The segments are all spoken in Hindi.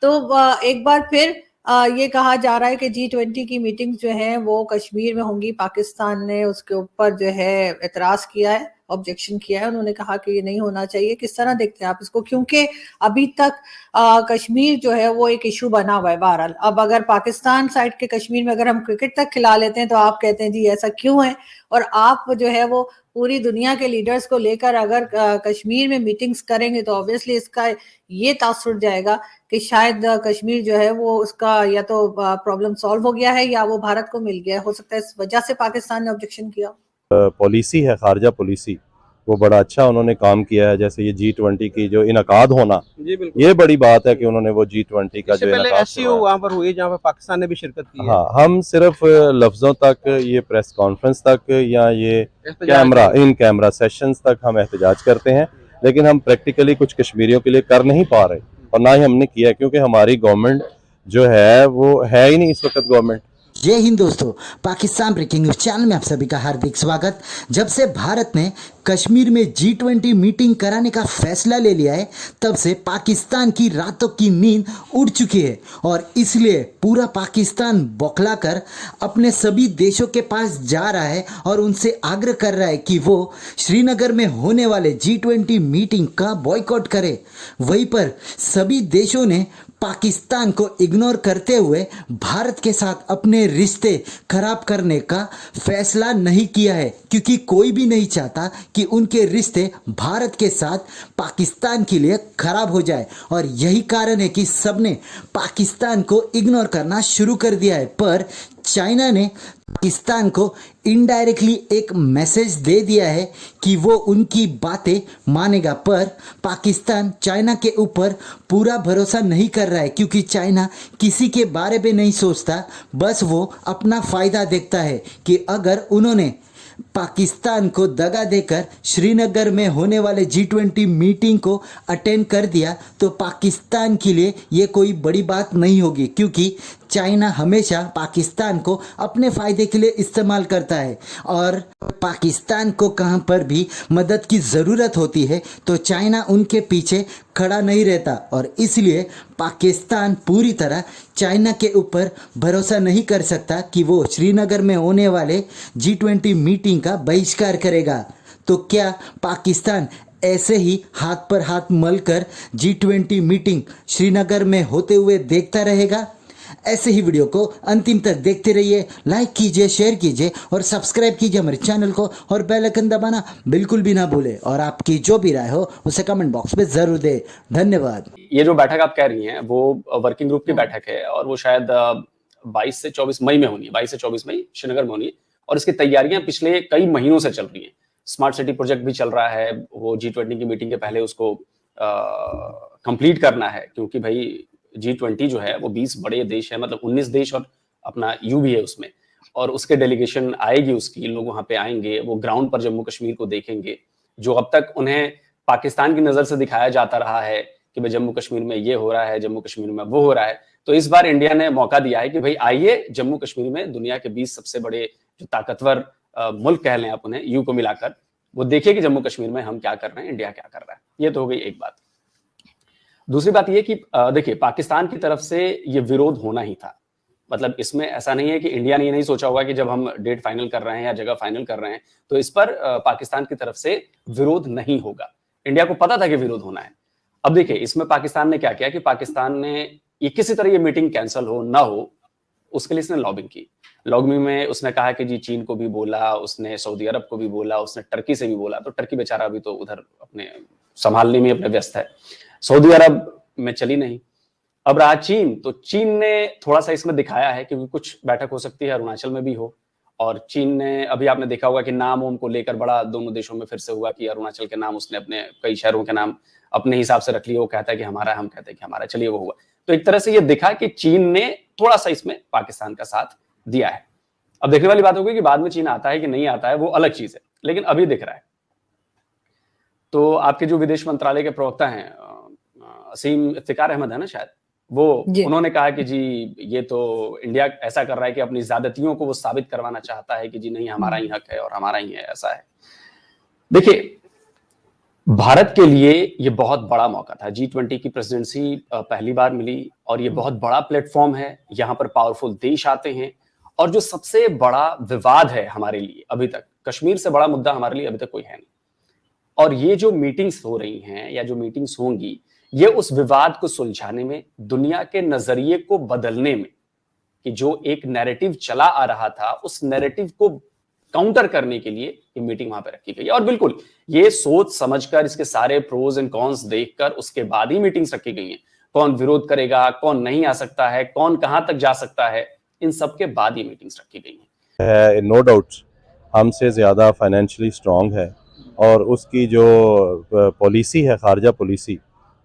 तो एक बार फिर ये कहा जा रहा है कि G20 की मीटिंग जो है वो कश्मीर में होंगी। पाकिस्तान ने उसके ऊपर जो है एतराज किया है, ऑब्जेक्शन किया है। उन्होंने कहा कि ये नहीं होना चाहिए। किस तरह देखते हैं आप इसको? क्योंकि अभी तक कश्मीर जो है वो एक इशू बना हुआ है। बहरहाल अब अगर पाकिस्तान साइड के कश्मीर में अगर हम क्रिकेट तक खिला लेते हैं तो आप कहते हैं जी ऐसा क्यों है, और आप जो है वो पूरी दुनिया के लीडर्स को लेकर अगर कश्मीर में मीटिंग्स करेंगे तो ऑब्वियसली इसका ये तासुर जाएगा कि शायद कश्मीर जो है वो उसका या तो प्रॉब्लम सॉल्व हो गया है या वो भारत को मिल गया है। हो सकता है इस वजह से पाकिस्तान ने ऑब्जेक्शन किया। पॉलिसी है, खारजा पॉलिसी, वो बड़ा अच्छा उन्होंने काम किया है। जैसे ये G20 की जो इनकाद होना, ये बड़ी बात है कि उन्होंने वो G20 का जो इनकाद वहाँ पर हुई जहाँ पर पाकिस्तान ने भी शिरकत की है। हाँ, हम सिर्फ लफ्जों तक, ये प्रेस कॉन्फ्रेंस तक या ये इन कैमरा सेशंस तक हम एहतजाज करते हैं, लेकिन हम प्रैक्टिकली कुछ कश्मीरियों के लिए कर नहीं पा रहे, और ना ही हमने किया, क्योंकि हमारी गवर्नमेंट जो है वो है ही नहीं इस वक्त गवर्नमेंट। जय हिंद दोस्तों, पाकिस्तान ब्रेकिंग न्यूज चैनल में आप सभी का हार्दिक स्वागत। जब से भारत ने कश्मीर में G20 मीटिंग कराने का फैसला ले लिया है, तब से पाकिस्तान की रातों की नींद उड़ चुकी है, और इसलिए पूरा पाकिस्तान बौखलाकर अपने सभी देशों के पास जा रहा है और उनसे आग्रह कर रहा है कि वो श्रीनगर में होने वाले G20 मीटिंग का बॉयकॉट करे। वहीं पर सभी देशों ने पाकिस्तान को इग्नोर करते हुए भारत के साथ अपने रिश्ते खराब करने का फैसला नहीं किया है, क्योंकि कोई भी नहीं चाहता कि उनके रिश्ते भारत के साथ पाकिस्तान के लिए खराब हो जाए, और यही कारण है कि सबने पाकिस्तान को इग्नोर करना शुरू कर दिया है। पर चाइना ने पाकिस्तान को इनडायरेक्टली एक मैसेज दे दिया है कि वो उनकी बातें मानेगा, पर पाकिस्तान चाइना के ऊपर पूरा भरोसा नहीं कर रहा है, क्योंकि चाइना किसी के बारे में नहीं सोचता, बस वो अपना फ़ायदा देखता है कि अगर उन्होंने पाकिस्तान को दगा देकर श्रीनगर में होने वाले G20 मीटिंग को अटेंड कर दिया तो पाकिस्तान के लिए ये कोई बड़ी बात नहीं होगी, क्योंकि चाइना हमेशा पाकिस्तान को अपने फ़ायदे के लिए इस्तेमाल करता है, और पाकिस्तान को कहाँ पर भी मदद की ज़रूरत होती है तो चाइना उनके पीछे खड़ा नहीं रहता, और इसलिए पाकिस्तान पूरी तरह चाइना के ऊपर भरोसा नहीं कर सकता कि वो श्रीनगर में होने वाले G20 मीटिंग का बहिष्कार करेगा। तो क्या पाकिस्तान ऐसे ही हाथ पर हाथ मलकर G20 मीटिंग श्रीनगर में होते हुए देखता रहेगा? ऐसे ही वीडियो को अंतिम तक देखते रहिए, लाइक कीजिए, शेयर कीजिए और सब्सक्राइब कीजिए हमारे चैनल को, और बेल आइकन दबाना बिल्कुल भी ना भूले, और आपकी जो भी राय हो उसे कमेंट बॉक्स में जरूर दे। धन्यवाद। ये जो बैठक आप कह रही हैं वो वर्किंग ग्रुप की बैठक है, और वो शायद 22 से 24 मई में होनी है। 22 से 24 मई श्रीनगर में होनी है, और इसकी तैयारियां पिछले कई महीनों से चल रही हैं। स्मार्ट सिटी प्रोजेक्ट भी चल रहा है, वो G20 की मीटिंग के पहले उसको कंप्लीट करना है, क्योंकि भाई G20 जो है वो 20 बड़े देश है, मतलब 19 देश और अपना यू भी है उसमें, और उसके डेलीगेशन आएगी, उसकी लोग वहां पे आएंगे, वो ग्राउंड पर जम्मू कश्मीर को देखेंगे, जो अब तक उन्हें पाकिस्तान की नजर से दिखाया जाता रहा है कि भाई जम्मू कश्मीर में ये हो रहा है, जम्मू कश्मीर में वो हो रहा है। तो इस बार इंडिया ने मौका दिया है कि भाई आइए जम्मू कश्मीर में दुनिया के 20 सबसे बड़े जो ताकतवर मुल्क कह लें आप उन्हें, यू को मिलाकर, वो देखिए कि जम्मू कश्मीर में हम क्या कर रहे हैं, इंडिया क्या कर रहा है। ये तो हो गई एक बात। दूसरी बात ये कि देखिए पाकिस्तान की तरफ से ये विरोध होना ही था। मतलब इसमें ऐसा नहीं है कि इंडिया ने ये नहीं सोचा होगा कि जब हम डेट फाइनल कर रहे हैं या जगह फाइनल कर रहे हैं तो इस पर पाकिस्तान की तरफ से विरोध नहीं होगा। इंडिया को पता था कि विरोध होना है। अब देखिए इसमें पाकिस्तान ने क्या किया कि पाकिस्तान ने ये किसी तरह ये मीटिंग कैंसिल हो ना हो, उसके लिए इसने लॉबिंग की। लॉबिंग में उसने कहा कि जी चीन को भी बोला, उसने सऊदी अरब को भी बोला, उसने टर्की से भी बोला। तो टर्की बेचारा अभी तो उधर अपने संभालने में अपने व्यस्त है, सऊदी अरब में चली नहीं। अब रहा चीन, तो चीन ने थोड़ा सा इसमें दिखाया है क्योंकि कुछ बैठक हो सकती है अरुणाचल में भी हो, और चीन ने अभी आपने देखा होगा कि नाम उम को लेकर बड़ा दोनों देशों में फिर से हुआ कि अरुणाचल के नाम उसने अपने कई शहरों के नाम अपने हिसाब से रख लिए। वो कहता है कि हमारा, हम कहते हैं कि हमारा, चलिए वो हुआ। तो एक तरह से ये दिखा कि चीन ने थोड़ा सा इसमें पाकिस्तान का साथ दिया है। अब देखने वाली बात होगी कि बाद में चीन आता है कि नहीं आता है, वो अलग चीज है, लेकिन अभी दिख रहा है। तो आपके जो विदेश मंत्रालय के प्रवक्ता हैं असीम इफ्तिकार अहमद है ना शायद, वो उन्होंने कहा कि जी ये तो इंडिया ऐसा कर रहा है कि अपनी ज्यादतियों को वो साबित करवाना चाहता है कि जी नहीं हमारा ही हक है और हमारा ही है, ऐसा है। देखिए भारत के लिए ये बहुत बड़ा मौका था। G20 की प्रेसिडेंसी पहली बार मिली और ये बहुत बड़ा प्लेटफॉर्म है। यहाँ पर पावरफुल देश आते हैं और जो सबसे बड़ा विवाद है हमारे लिए अभी तक, कश्मीर से बड़ा मुद्दा हमारे लिए अभी तक कोई है नहीं। और ये जो मीटिंग्स हो रही हैं या जो मीटिंग्स होंगी, ये उस विवाद को सुलझाने में, दुनिया के नजरिए को बदलने में, कि जो एक नैरेटिव चला आ रहा था उस नैरेटिव को काउंटर करने के लिए ये मीटिंग वहां पे रखी गई है। और बिल्कुल ये सोच समझकर, इसके सारे प्रोज एंड कॉन्स देखकर उसके बाद ही मीटिंग्स रखी गई हैं। कौन विरोध करेगा, कौन नहीं आ सकता है, कौन कहां तक जा सकता है, इन सब के बाद ही मीटिंग्स रखी गई हैं। नो डाउट हमसे ज़्यादा फाइनेंशियली स्ट्रॉन्ग है और उसकी जो पॉलिसी है, खारजा पॉलिसी,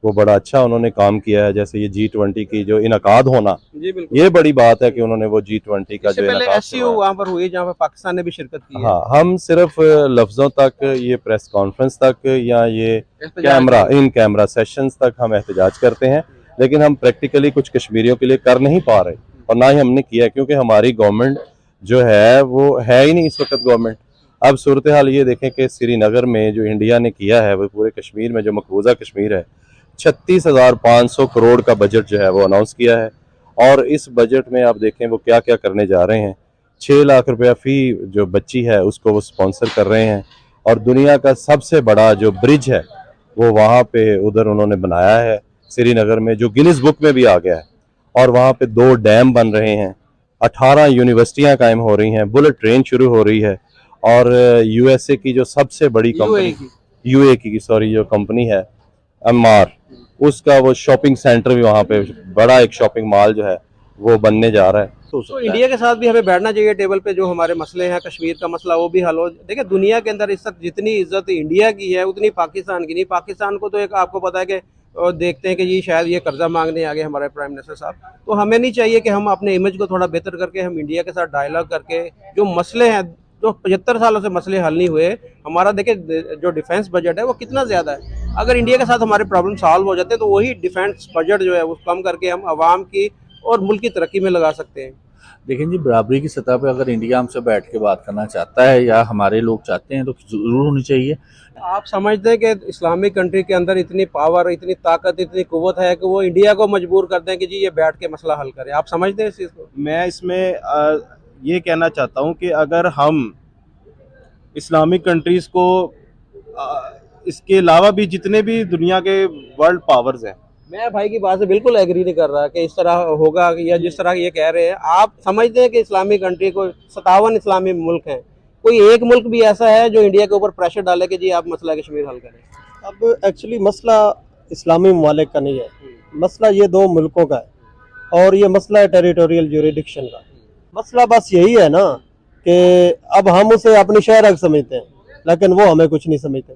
वो बड़ा अच्छा उन्होंने काम किया है। जैसे ये G20 की जो इनकाद होना, जी बिल्कुल। ये बड़ी बात है कि उन्होंने वो G20 का इससे जो पहले इनकाद SCO वहाँ पर हुई जहाँ पे पाकिस्तान ने भी शिरकत की है। हाँ, हम सिर्फ लफ्जों तक, ये प्रेस कॉन्फ्रेंस तक या ये एहतजाज इन कैमरा सेशंस तक हम एहतजाज करते हैं, लेकिन हम प्रैक्टिकली कुछ कश्मीरियों के लिए कर नहीं पा रहे और ना ही हमने किया, क्योंकि हमारी गवर्नमेंट जो है वो है ही नहीं इस वक्त गवर्नमेंट। अब सूरत हाल ये देखें कि श्रीनगर में जो इंडिया ने किया है, वो पूरे कश्मीर में जो मकबूजा कश्मीर है, 36,500 करोड़ का बजट जो है वो अनाउंस किया है। और इस बजट में आप देखें वो क्या क्या करने जा रहे हैं। 6 लाख रुपया फी जो बच्ची है उसको वो स्पॉन्सर कर रहे हैं और दुनिया का सबसे बड़ा जो ब्रिज है वो वहाँ पे उधर उन्होंने बनाया है श्रीनगर में, जो गिनीज बुक में भी आ गया है। और वहाँ पे 2 डैम बन रहे हैं, 18 यूनिवर्सिटियाँ कायम हो रही हैं, बुलेट ट्रेन शुरू हो रही है। और USA की जो सबसे बड़ी कंपनी, UAE की सॉरी, जो कंपनी है एमआर, उसका वो शॉपिंग सेंटर भी वहाँ पे, बड़ा एक शॉपिंग मॉल जो है वो बनने जा रहा है। तो इंडिया के साथ भी हमें बैठना चाहिए टेबल पे, जो हमारे मसले हैं, कश्मीर का मसला वो भी हल हो। देखिए दुनिया के अंदर इस वक्त जितनी इज्जत इंडिया की है उतनी पाकिस्तान की नहीं। पाकिस्तान को तो एक आपको पता है कि देखते हैं कि जी शायद ये कर्जा मांगने आ गए हमारे प्राइम मिनिस्टर साहब। तो हमें नहीं चाहिए कि हम अपने इमेज को थोड़ा बेहतर करके हम इंडिया के साथ डायलॉग करके जो मसले हैं, जो 75 सालों से मसले हल नहीं हुए, हमारा देखिए जो डिफेंस बजट है वो कितना ज़्यादा है। अगर इंडिया के साथ हमारे प्रॉब्लम सॉल्व हो जाते हैं तो वही डिफेंस बजट जो है वो कम करके हम आवाम की और मुल्क की तरक्की में लगा सकते हैं। लेकिन जी बराबरी की सतह पे अगर इंडिया हमसे बैठ के बात करना चाहता है या हमारे लोग चाहते हैं तो ज़रूर होनी चाहिए। आप समझते हैं कि इस्लामिक कंट्री के अंदर इतनी पावर, इतनी ताकत, इतनी कुव्वत है कि वो इंडिया को मजबूर कर दें कि जी ये बैठ के मसला हल करें? आप समझते हैं इस चीज़ को? मैं इसमें ये कहना चाहता हूँ कि अगर हम इस्लामिक कंट्रीज़ को इसके अलावा भी जितने भी दुनिया के वर्ल्ड पावर्स हैं, मैं भाई की बात से बिल्कुल एग्री नहीं कर रहा कि इस तरह होगा या जिस तरह ये कह रहे हैं। आप समझते हैं कि इस्लामिक कंट्री को 57 इस्लामी मुल्क हैं, कोई एक मुल्क भी ऐसा है जो इंडिया के ऊपर प्रेशर डाले कि जी आप मसला कश्मीर हल करें? अब एक्चुअली मसला इस्लामी ममालिक का नहीं है, मसला ये 2 मुल्कों का है और ये मसला है टेरिटोरियल ज्यूरिडिक्शन का। मसला बस यही है ना कि अब हम उसे अपनी शहर समझते हैं लेकिन वो हमें कुछ नहीं समझते।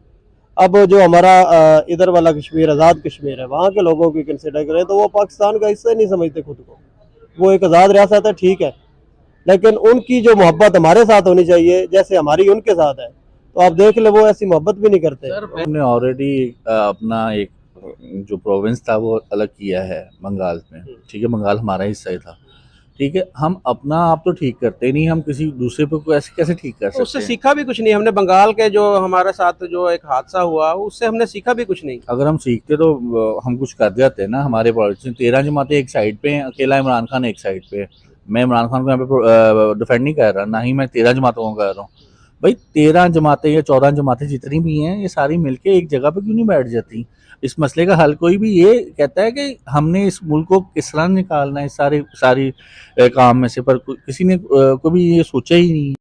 अब जो हमारा इधर वाला कश्मीर, आज़ाद कश्मीर है, वहाँ के लोगों की कंसिडर करें तो वो पाकिस्तान का हिस्सा नहीं समझते खुद को। वो एक आज़ाद रियासत है, ठीक है, लेकिन उनकी जो मोहब्बत हमारे साथ होनी चाहिए जैसे हमारी उनके साथ है, तो आप देख ले वो ऐसी मोहब्बत भी नहीं करते। हमने ऑलरेडी अपना एक जो प्रोविंस था वो अलग किया है बंगाल में, ठीक है, बंगाल हमारा हिस्सा ही था, ठीक है। हम अपना आप तो ठीक करते नहीं, हम किसी दूसरे पे को ऐसे कैसे ठीक कर सकते हैं? उससे सीखा भी कुछ नहीं हमने। बंगाल के जो हमारे साथ जो एक हादसा हुआ उससे हमने सीखा भी कुछ नहीं। अगर हम सीखते तो हम कुछ कर जाते ना। हमारे पॉलिटिशियन 13 जमातें एक साइड पे हैं, अकेला इमरान खान एक साइड पे है। मैं इमरान खान को यहाँ पे डिफेंड नहीं कर रहा, ना ही मैं 13 जमातों को कर रहा हूँ। भाई 13 जमातें या 14 जमातें जितनी भी हैं, ये सारी मिलके एक जगह पे क्यों नहीं बैठ जाती? इस मसले का हल कोई भी ये कहता है कि हमने इस मुल्क को किस तरह निकालना है सारी काम में से, पर किसी ने कभी ये सोचा ही नहीं।